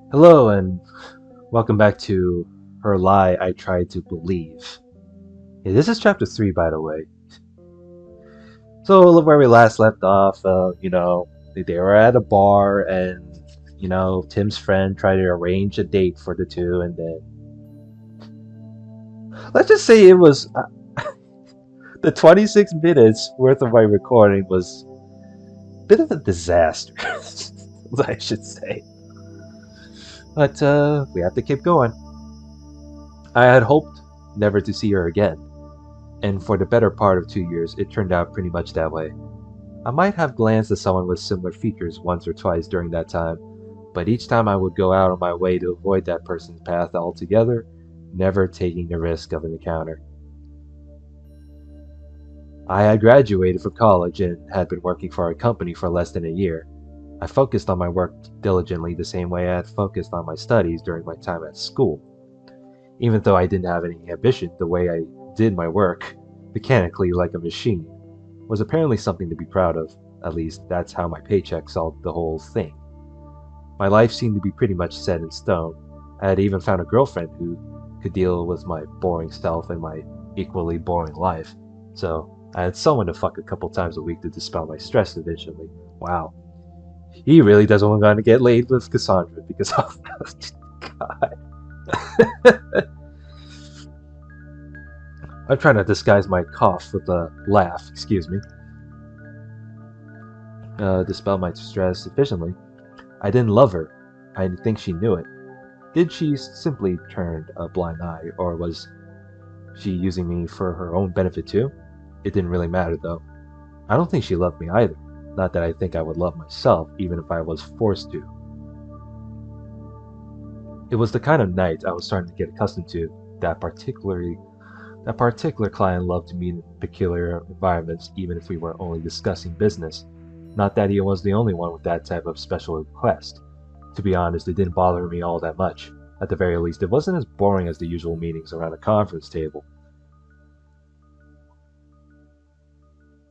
Hello, and welcome back to Her Lie I Tried to Believe. Yeah, this is chapter 3, by the way. So, where we last left off, they were at a bar, and, Tim's friend tried to arrange a date for the two, and then, let's just say it was the 26 minutes worth of my recording was a bit of a disaster, I should say. But, we have to keep going. I had hoped never to see her again. And for the better part of 2 years, it turned out pretty much that way. I might have glanced at someone with similar features once or twice during that time, but each time I would go out of my way to avoid that person's path altogether, never taking the risk of an encounter. I had graduated from college and had been working for a company for less than a year. I focused on my work diligently the same way I had focused on my studies during my time at school. Even though I didn't have any ambition, the way I did my work, mechanically like a machine, was apparently something to be proud of. At least that's how my paycheck saw the whole thing. My life seemed to be pretty much set in stone. I had even found a girlfriend who could deal with my boring self and my equally boring life. So I had someone to fuck a couple times a week to dispel my stress eventually. Wow. He really doesn't want to get laid with Cassandra because of God. I'm trying to disguise my cough with a laugh, excuse me. Dispel my stress efficiently. I didn't love her. I think she knew it. Did she simply turn a blind eye, or was she using me for her own benefit too? It didn't really matter though. I don't think she loved me either. Not that I think I would love myself, even if I was forced to. It was the kind of night I was starting to get accustomed to. That particular client loved to meet in peculiar environments, even if we were only discussing business. Not that he was the only one with that type of special request. To be honest, it didn't bother me all that much. At the very least, it wasn't as boring as the usual meetings around a conference table.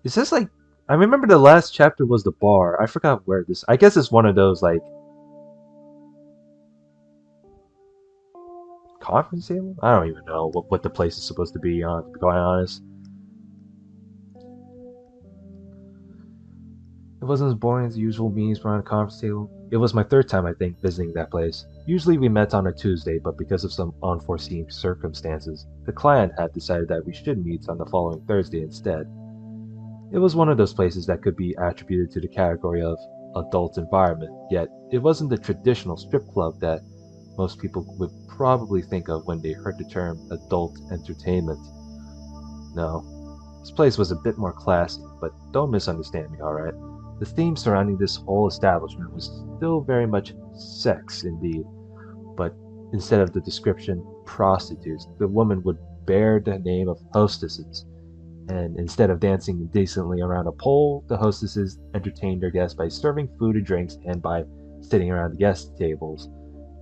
Is this like. I remember the last chapter was the bar. I forgot where this. I guess it's one of those, like, conference table? I don't even know what the place is supposed to be on, to be quite honest. It wasn't as boring as the usual meetings around a conference table. It was my third time, I think, visiting that place. Usually we met on a Tuesday, but because of some unforeseen circumstances, the client had decided that we should meet on the following Thursday instead. It was one of those places that could be attributed to the category of adult environment, yet it wasn't the traditional strip club that most people would probably think of when they heard the term adult entertainment. No, this place was a bit more classy, but don't misunderstand me, alright? The theme surrounding this whole establishment was still very much sex indeed, but instead of the description prostitutes, the woman would bear the name of hostesses. And instead of dancing decently around a pole, the hostesses entertained their guests by serving food and drinks and by sitting around the guest tables,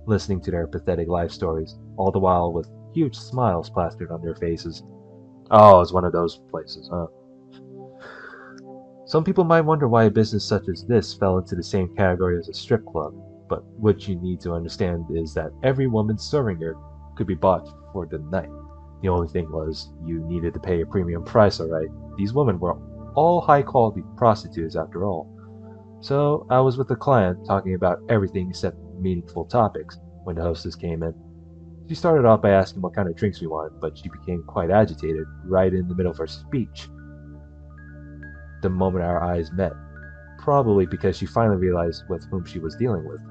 listening to their pathetic life stories, all the while with huge smiles plastered on their faces. Oh, it's one of those places, huh? Some people might wonder why a business such as this fell into the same category as a strip club, but what you need to understand is that every woman serving there could be bought for the night. The only thing was, you needed to pay a premium price, alright? These women were all high quality prostitutes after all. So I was with the client talking about everything except meaningful topics when the hostess came in. She started off by asking what kind of drinks we wanted, but she became quite agitated right in the middle of her speech the moment our eyes met. Probably because she finally realized with whom she was dealing with.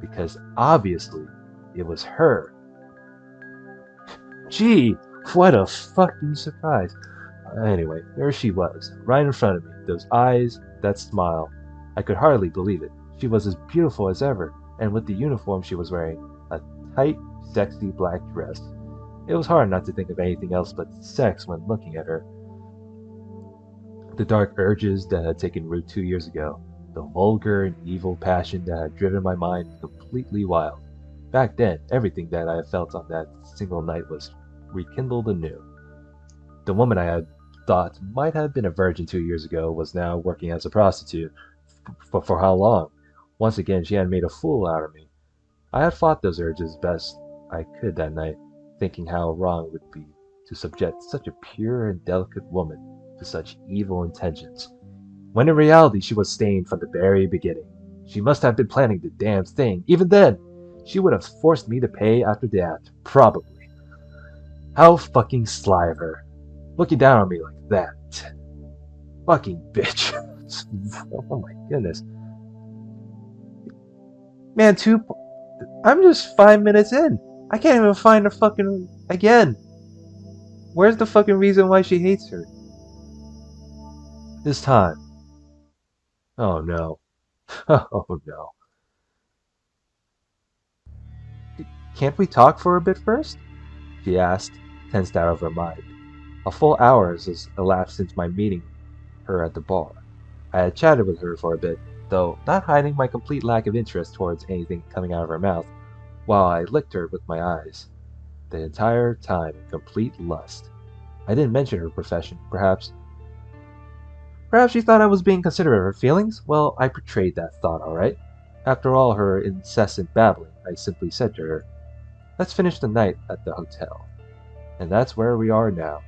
Because obviously, it was her. Gee, what a fucking surprise. Anyway, there she was, right in front of me. Those eyes, that smile. I could hardly believe it. She was as beautiful as ever, and with the uniform she was wearing, a tight, sexy black dress. It was hard not to think of anything else but sex when looking at her. The dark urges that had taken root 2 years ago, the vulgar and evil passion that had driven my mind completely wild. Back then, everything that I had felt on that single night was rekindled anew. The woman I had thought might have been a virgin 2 years ago was now working as a prostitute. For how long? Once again, she had made a fool out of me. I had fought those urges best I could that night, thinking how wrong it would be to subject such a pure and delicate woman to such evil intentions, when in reality she was stained from the very beginning. She must have been planning the damn thing. Even then, she would have forced me to pay after the act, probably. How fucking sly of her. Looking down on me like that. Fucking bitch. Oh my goodness. Man, I'm just 5 minutes in. I can't even find her fucking again. Where's the fucking reason why she hates her? This time. Oh no. Oh no. Can't we talk for a bit first? She asked, tensed out of her mind. A full hour has elapsed since my meeting her at the bar. I had chatted with her for a bit, though not hiding my complete lack of interest towards anything coming out of her mouth, while I licked her with my eyes. The entire time in complete lust. I didn't mention her profession, perhaps. Perhaps she thought I was being considerate of her feelings? Well, I portrayed that thought, alright. After all her incessant babbling, I simply said to her, "Let's finish the night at the hotel." And that's where we are now.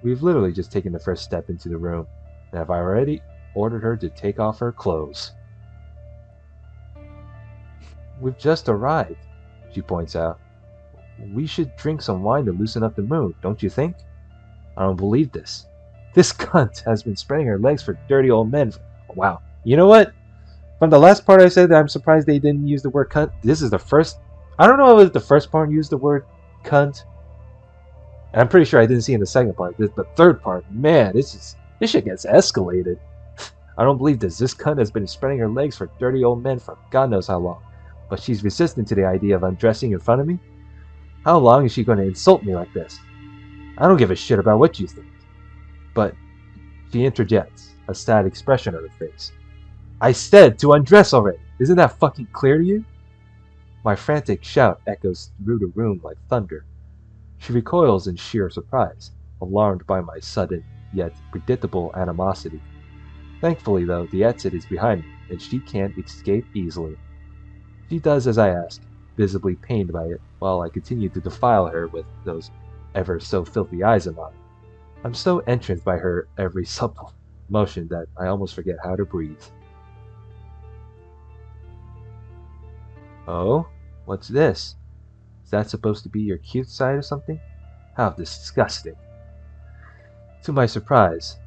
We've literally just taken the first step into the room, and I've already ordered her to take off her clothes. "We've just arrived," she points out. "We should drink some wine to loosen up the mood, don't you think?" I don't believe this. This cunt has been spreading her legs for dirty old men. Wow. You know what? From the last part I said that I'm surprised they didn't use the word cunt, this is the first. I don't know if it was the first part used the word cunt. And I'm pretty sure I didn't see in the second part. The third part, man, this shit gets escalated. I don't believe this. This cunt has been spreading her legs for dirty old men for God knows how long. But she's resistant to the idea of undressing in front of me? How long is she going to insult me like this? I don't give a shit about what you think. But she interjects, a sad expression on her face. I said to undress already. Isn't that fucking clear to you? My frantic shout echoes through the room like thunder. She recoils in sheer surprise, alarmed by my sudden, yet predictable animosity. Thankfully, though, the exit is behind me, and she can't escape easily. She does as I ask, visibly pained by it, while I continue to defile her with those ever so filthy eyes of mine. I'm so entranced by her every supple motion that I almost forget how to breathe. Oh? What's this? Is that supposed to be your cute side or something? How disgusting. To my surprise,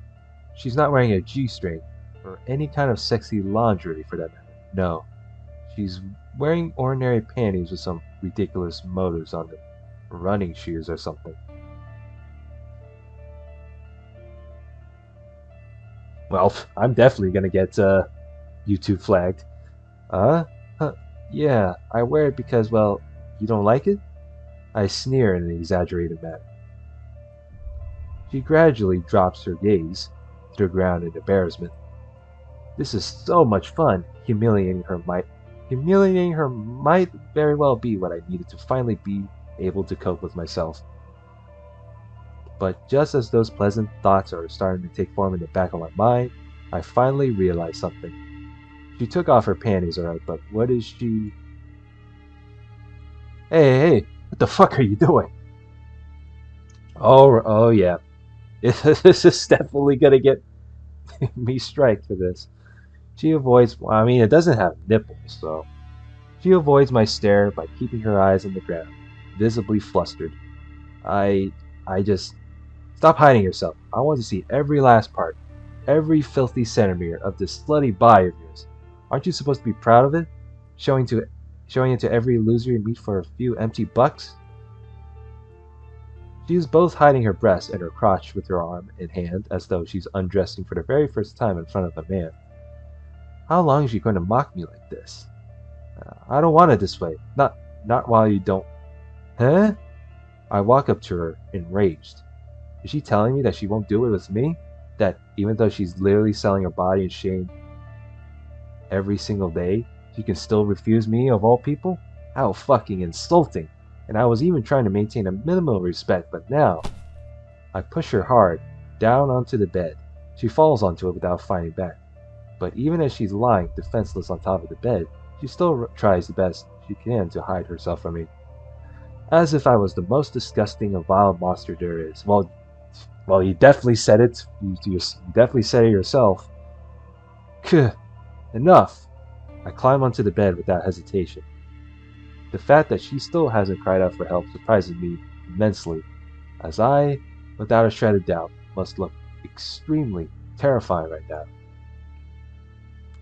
she's not wearing a G-string, or any kind of sexy lingerie for that matter. No. She's wearing ordinary panties with some ridiculous motives on them. Running shoes or something. Well, I'm definitely gonna get YouTube flagged. Huh? Yeah, I wear it because, well, you don't like it? I sneer in an exaggerated manner. She gradually drops her gaze to the ground in embarrassment. This is so much fun. Humiliating her might very well be what I needed to finally be able to cope with myself. But just as those pleasant thoughts are starting to take form in the back of my mind, I finally realize something. She took off her panties, alright, but what is she... Hey, what the fuck are you doing? Oh yeah. This is definitely gonna get me striked for this. She avoids, I mean, it doesn't have nipples, so... She avoids my stare by keeping her eyes on the ground, visibly flustered. I just... Stop hiding yourself. I want to see every last part, every filthy centimeter of this slutty body of yours. Aren't you supposed to be proud of it? Showing it to every loser you meet for a few empty bucks? She is both hiding her breast and her crotch with her arm in hand, as though she's undressing for the very first time in front of a man. How long is she going to mock me like this? I don't want it this way. Not while you don't... Huh? I walk up to her, enraged. Is she telling me that she won't do it with me? That even though she's literally selling her body in shame every single day, she can still refuse me of all people? How fucking insulting. And I was even trying to maintain a minimal respect, but now... I push her hard, down onto the bed. She falls onto it without fighting back. But even as she's lying defenseless on top of the bed, She still tries the best she can to hide herself from me, as if I was the most disgusting and vile monster there is. Well, you definitely said it. You definitely said it yourself. Kuh, enough. I climb onto the bed without hesitation. The fact that she still hasn't cried out for help surprises me immensely, as I, without a shred of doubt, must look extremely terrifying right now.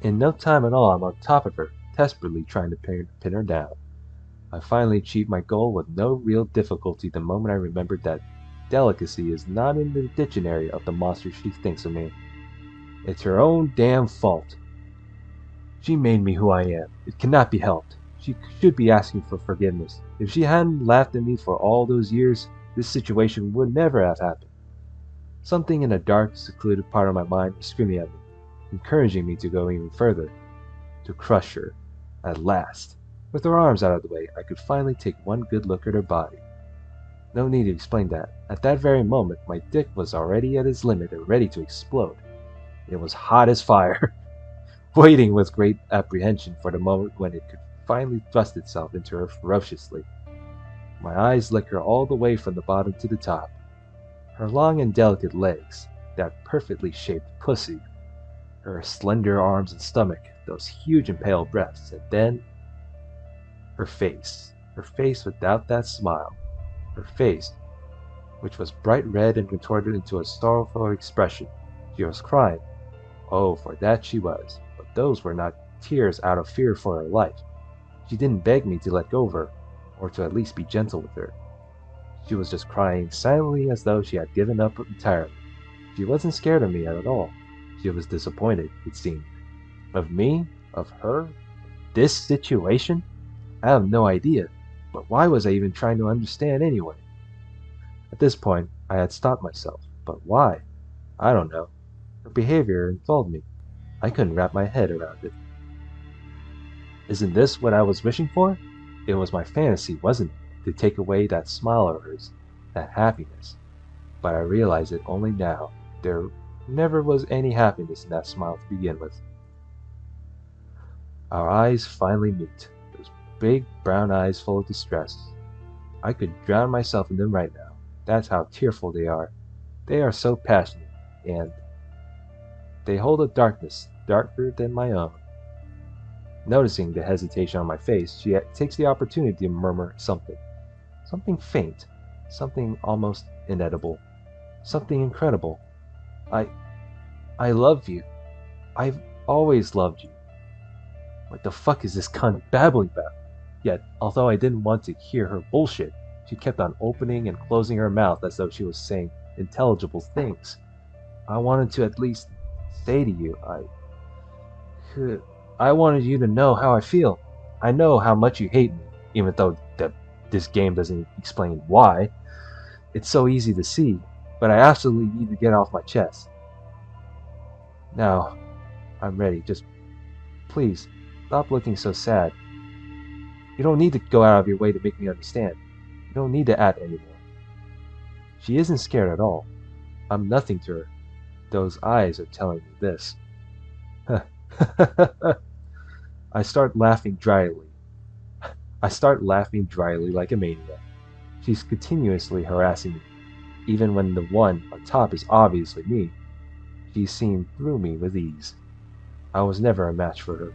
In no time at all, I'm on top of her, desperately trying to pin her down. I finally achieved my goal with no real difficulty the moment I remembered that delicacy is not in the dictionary of the monster she thinks of me. It's her own damn fault. She made me who I am. It cannot be helped. She should be asking for forgiveness. If she hadn't laughed at me for all those years, this situation would never have happened. Something in a dark, secluded part of my mind was screaming at me, encouraging me to go even further, to crush her. At last, with her arms out of the way, I could finally take one good look at her body. No need to explain that. At that very moment, my dick was already at its limit and ready to explode. It was hot as fire, waiting with great apprehension for the moment when it could finally thrust itself into her ferociously. My eyes licked her all the way from the bottom to the top. Her long and delicate legs, that perfectly shaped pussy, her slender arms and stomach, those huge and pale breasts, and then her face without that smile, her face, which was bright red and contorted into a sorrowful expression. She was crying. Oh, for that she was, but those were not tears out of fear for her life. She didn't beg me to let go of her, or to at least be gentle with her. She was just crying silently as though she had given up entirely. She wasn't scared of me at all. She was disappointed, it seemed. Of me? Of her? This situation? I have no idea, but why was I even trying to understand anyway? At this point, I had stopped myself, but why? I don't know. Her behavior enthralled me. I couldn't wrap my head around it. Isn't this what I was wishing for? It was my fantasy, wasn't it, to take away that smile of hers, that happiness. But I realize it only now. There never was any happiness in that smile to begin with. Our eyes finally meet, those big brown eyes full of distress. I could drown myself in them right now. That's how tearful they are. They are so passionate, and they hold a darkness darker than my own. Noticing the hesitation on my face, she takes the opportunity to murmur something faint, something almost inedible, something incredible. I love you. I've always loved you. What the fuck is this cunt babbling about? Yet, although I didn't want to hear her bullshit, she kept on opening and closing her mouth as though she was saying intelligible things. I wanted to at least say to you, I wanted you to know how I feel. I know how much you hate me, even though this game doesn't explain why. It's so easy to see, but I absolutely need to get off my chest. Now, I'm ready. Just please, stop looking so sad. You don't need to go out of your way to make me understand. You don't need to act anymore. She isn't scared at all. I'm nothing to her. Those eyes are telling me this. I start laughing dryly. Like a maniac. She's continuously harassing me, even when the one on top is obviously me. She's seen through me with ease. I was never a match for her.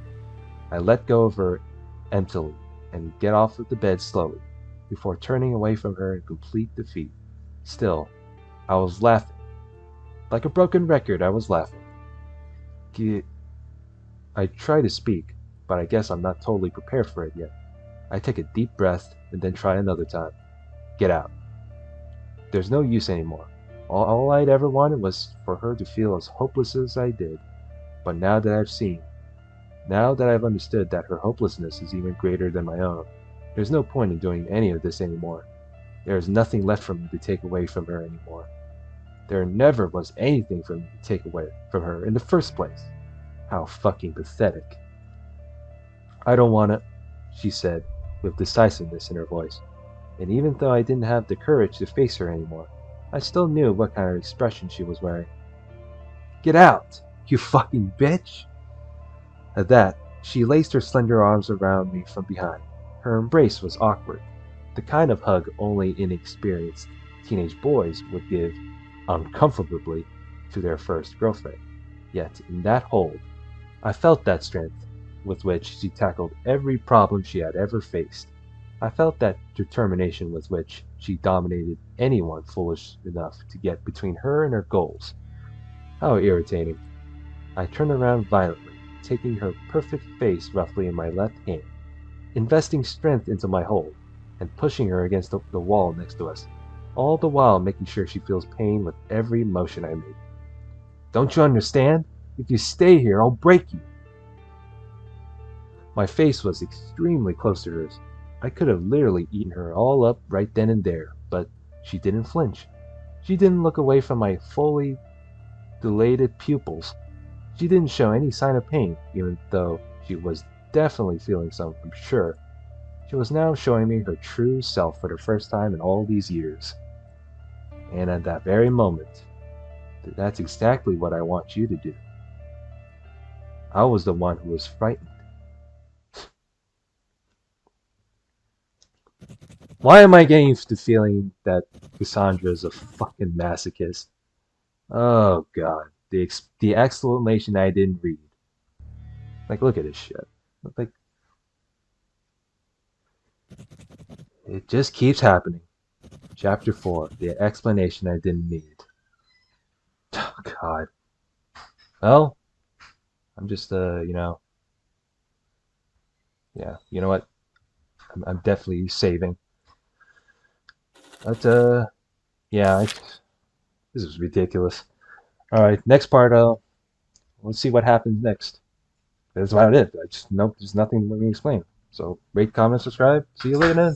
I let go of her emptily and get off of the bed slowly, before turning away from her in complete defeat. Still, I was laughing. Like a broken record, I was laughing. I try to speak, but I guess I'm not totally prepared for it yet. I take a deep breath and then try another time. Get out. There's no use anymore. All I'd ever wanted was for her to feel as hopeless as I did. But now that I've understood that her hopelessness is even greater than my own, there's no point in doing any of this anymore. There is nothing left for me to take away from her anymore. There never was anything for me to take away from her in the first place. How fucking pathetic. I don't wanna, she said, with decisiveness in her voice. And even though I didn't have the courage to face her anymore, I still knew what kind of expression she was wearing. Get out, you fucking bitch! At that, She laced her slender arms around me from behind. Her embrace was awkward, the kind of hug only inexperienced teenage boys would give uncomfortably to their first girlfriend. Yet, in that hold, I felt that strength with which she tackled every problem she had ever faced. I felt that determination with which she dominated anyone foolish enough to get between her and her goals. How irritating. I turned around violently, taking her perfect face roughly in my left hand, investing strength into my hold, and pushing her against the wall next to us, all the while making sure she feels pain with every motion I make. Don't you understand? If you stay here, I'll break you. My face was extremely close to hers. I could have literally eaten her all up right then and there, but she didn't flinch. She didn't look away from my fully dilated pupils. She didn't show any sign of pain, even though she was definitely feeling some, I'm sure. She was now showing me her true self for the first time in all these years. And at that very moment, that's exactly what I want you to do. I was the one who was frightened. Why am I getting the feeling that Cassandra is a fucking masochist? Oh god, the exclamation I didn't read. Like, look at this shit. Like, it just keeps happening. Chapter 4, the explanation I didn't need. Oh god. Well, I'm just, yeah, you know what? I'm definitely saving. But, yeah, this is ridiculous. Alright, next part, let's see what happens next. That's about it. I just nope, there's nothing let me explain. So rate, comment, subscribe. See you later.